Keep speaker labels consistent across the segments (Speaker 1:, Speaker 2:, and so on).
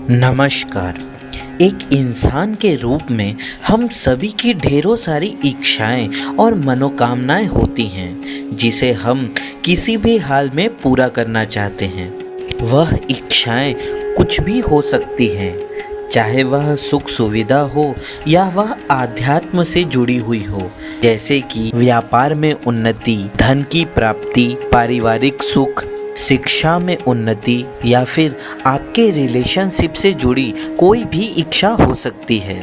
Speaker 1: नमस्कार। एक इंसान के रूप में हम सभी की ढेरों सारी इच्छाएं और मनोकामनाएं होती हैं जिसे हम किसी भी हाल में पूरा करना चाहते हैं। वह इच्छाएं कुछ भी हो सकती हैं, चाहे वह सुख सुविधा हो या वह आध्यात्म से जुड़ी हुई हो, जैसे कि व्यापार में उन्नति, धन की प्राप्ति, पारिवारिक सुख, शिक्षा में उन्नति या फिर आपके रिलेशनशिप से जुड़ी कोई भी इच्छा हो सकती है।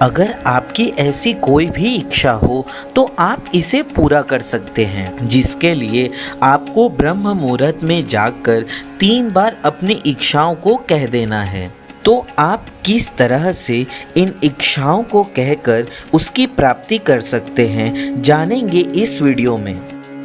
Speaker 1: अगर आपकी ऐसी कोई भी इच्छा हो तो आप इसे पूरा कर सकते हैं, जिसके लिए आपको ब्रह्म मुहूर्त में जागकर 3 बार अपनी इच्छाओं को कह देना है। तो आप किस तरह से इन इच्छाओं को कहकर उसकी प्राप्ति कर सकते हैं, जानेंगे इस वीडियो में।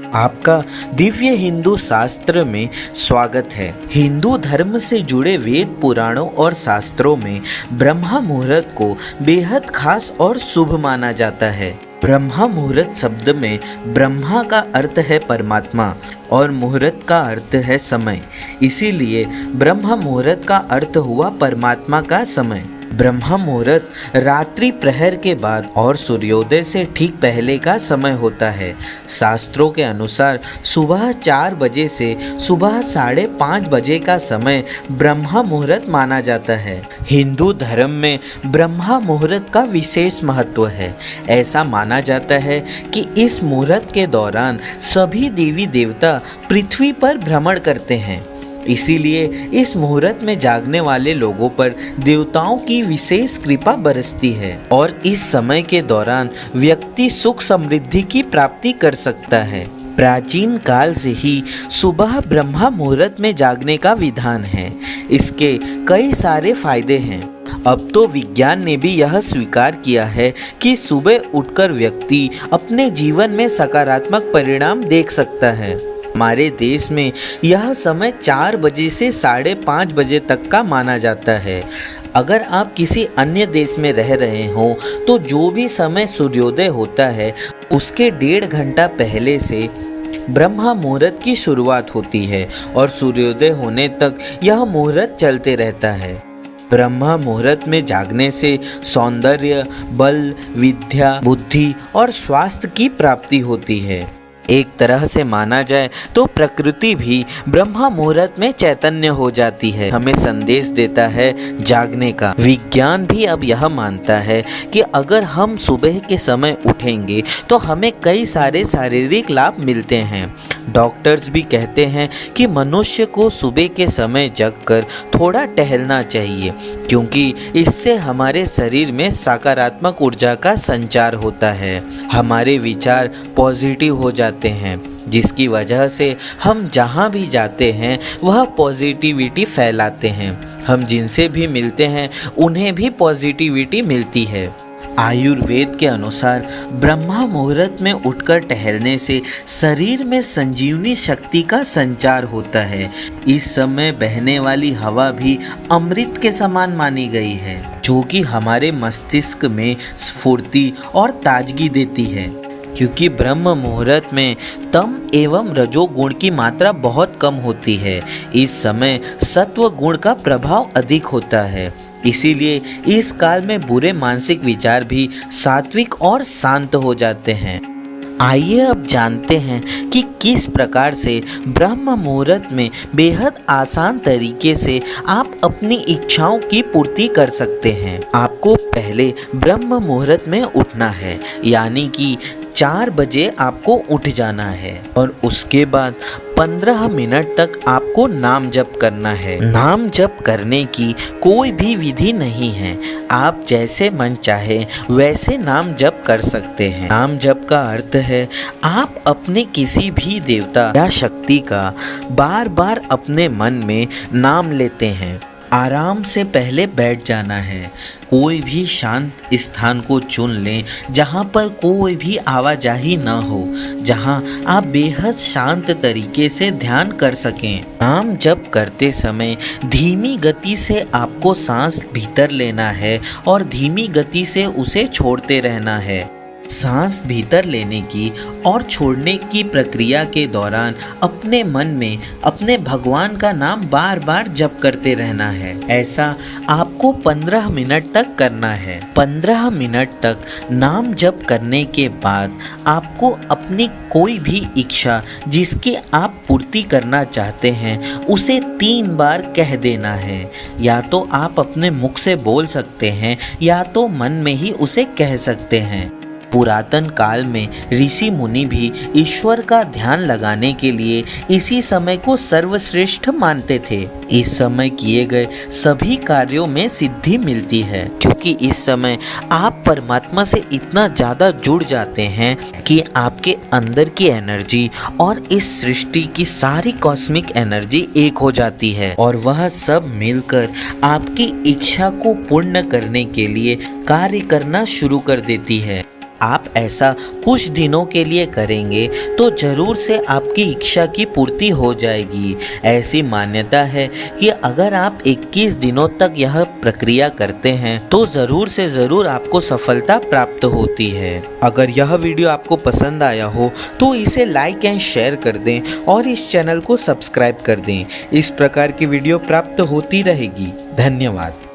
Speaker 1: आपका दिव्य हिंदू शास्त्र में स्वागत है। हिंदू धर्म से जुड़े वेद पुराणों और शास्त्रों में ब्रह्म मुहूर्त को बेहद खास और शुभ माना जाता है। ब्रह्म मुहूर्त शब्द में ब्रह्मा का अर्थ है परमात्मा और मुहूर्त का अर्थ है समय, इसीलिए ब्रह्म मुहूर्त का अर्थ हुआ परमात्मा का समय। ब्रह्म मुहूर्त रात्रि प्रहर के बाद और सूर्योदय से ठीक पहले का समय होता है। शास्त्रों के अनुसार सुबह 4 बजे से सुबह 5:30 बजे का समय ब्रह्म मुहूर्त माना जाता है। हिंदू धर्म में ब्रह्म मुहूर्त का विशेष महत्व है। ऐसा माना जाता है कि इस मुहूर्त के दौरान सभी देवी देवता पृथ्वी पर भ्रमण करते हैं, इसीलिए इस मुहूर्त में जागने वाले लोगों पर देवताओं की विशेष कृपा बरसती है और इस समय के दौरान व्यक्ति सुख समृद्धि की प्राप्ति कर सकता है। प्राचीन काल से ही सुबह ब्रह्म मुहूर्त में जागने का विधान है। इसके कई सारे फायदे हैं। अब तो विज्ञान ने भी यह स्वीकार किया है कि सुबह उठकर व्यक्ति अपने जीवन में सकारात्मक परिणाम देख सकता है। हमारे देश में यह समय 4 बजे से 5:30 बजे तक का माना जाता है। अगर आप किसी अन्य देश में रह रहे हो तो जो भी समय सूर्योदय होता है उसके 1.5 घंटा पहले से ब्रह्म मुहूर्त की शुरुआत होती है और सूर्योदय होने तक यह मुहूर्त चलते रहता है। ब्रह्म मुहूर्त में जागने से सौंदर्य, बल, विद्या, बुद्धि और स्वास्थ्य की प्राप्ति होती है। एक तरह से माना जाए तो प्रकृति भी ब्रह्म मुहूर्त में चैतन्य हो जाती है, हमें संदेश देता है जागने का। विज्ञान भी अब यह मानता है कि अगर हम सुबह के समय उठेंगे तो हमें कई सारे शारीरिक लाभ मिलते हैं। डॉक्टर्स भी कहते हैं कि मनुष्य को सुबह के समय जगकर थोड़ा टहलना चाहिए, क्योंकि इससे हमारे शरीर में सकारात्मक ऊर्जा का संचार होता है। हमारे विचार पॉजिटिव हो जाते हैं, जिसकी वजह से हम जहाँ भी जाते हैं वह पॉजिटिविटी फैलाते हैं। हम जिनसे भी मिलते हैं उन्हें भी पॉजिटिविटी मिलती है। आयुर्वेद के अनुसार ब्रह्म मुहूर्त में उठकर टहलने से शरीर में संजीवनी शक्ति का संचार होता है। इस समय बहने वाली हवा भी अमृत के समान मानी गई है, जो कि हमारे मस्तिष्क में स्फूर्ति और ताजगी देती है। क्योंकि ब्रह्म मुहूर्त में तम एवं रजोगुण की मात्रा बहुत कम होती है, इस समय सत्व गुण का प्रभाव अधिक होता है। इसीलिए इस काल में बुरे मानसिक विचार भी सात्विक और शांत हो जाते हैं। आइए अब जानते हैं कि किस प्रकार से ब्रह्म मुहूर्त में बेहद आसान तरीके से आप अपनी इच्छाओं की पूर्ति कर सकते हैं। आपको पहले ब्रह्म मुहूर्त में उठना है, यानी कि 4 बजे आपको उठ जाना है और उसके बाद 15 मिनट तक आपको नाम जप करना है। नाम जप करने की कोई भी विधि नहीं है, आप जैसे मन चाहे वैसे नाम जप कर सकते हैं। नाम जप का अर्थ है आप अपने किसी भी देवता या शक्ति का बार बार अपने मन में नाम लेते हैं। आराम से पहले बैठ जाना है। कोई भी शांत स्थान को चुन लें जहाँ पर कोई भी आवाजाही न हो, जहाँ आप बेहद शांत तरीके से ध्यान कर सकें। नाम जप करते समय धीमी गति से आपको सांस भीतर लेना है और धीमी गति से उसे छोड़ते रहना है। सांस भीतर लेने की और छोड़ने की प्रक्रिया के दौरान अपने मन में अपने भगवान का नाम बार बार जप करते रहना है। ऐसा आपको 15 मिनट तक करना है। 15 मिनट तक नाम जप करने के बाद आपको अपनी कोई भी इच्छा जिसकी आप पूर्ति करना चाहते हैं उसे 3 बार कह देना है। या तो आप अपने मुख से बोल सकते हैं या तो मन में ही उसे कह सकते हैं। पुरातन काल में ऋषि मुनि भी ईश्वर का ध्यान लगाने के लिए इसी समय को सर्वश्रेष्ठ मानते थे। इस समय किए गए सभी कार्यों में सिद्धि मिलती है, क्योंकि इस समय आप परमात्मा से इतना ज़्यादा जुड़ जाते हैं कि आपके अंदर की एनर्जी और इस सृष्टि की सारी कॉस्मिक एनर्जी एक हो जाती है और वह सब मिलकर आपकी इच्छा को पूर्ण करने के लिए कार्य करना शुरू कर देती है। आप ऐसा कुछ दिनों के लिए करेंगे तो जरूर से आपकी इच्छा की पूर्ति हो जाएगी। ऐसी मान्यता है कि अगर आप 21 दिनों तक यह प्रक्रिया करते हैं तो ज़रूर से ज़रूर आपको सफलता प्राप्त होती है। अगर यह वीडियो आपको पसंद आया हो तो इसे लाइक एंड शेयर कर दें और इस चैनल को सब्सक्राइब कर दें। इस प्रकार की वीडियो प्राप्त होती रहेगी। धन्यवाद।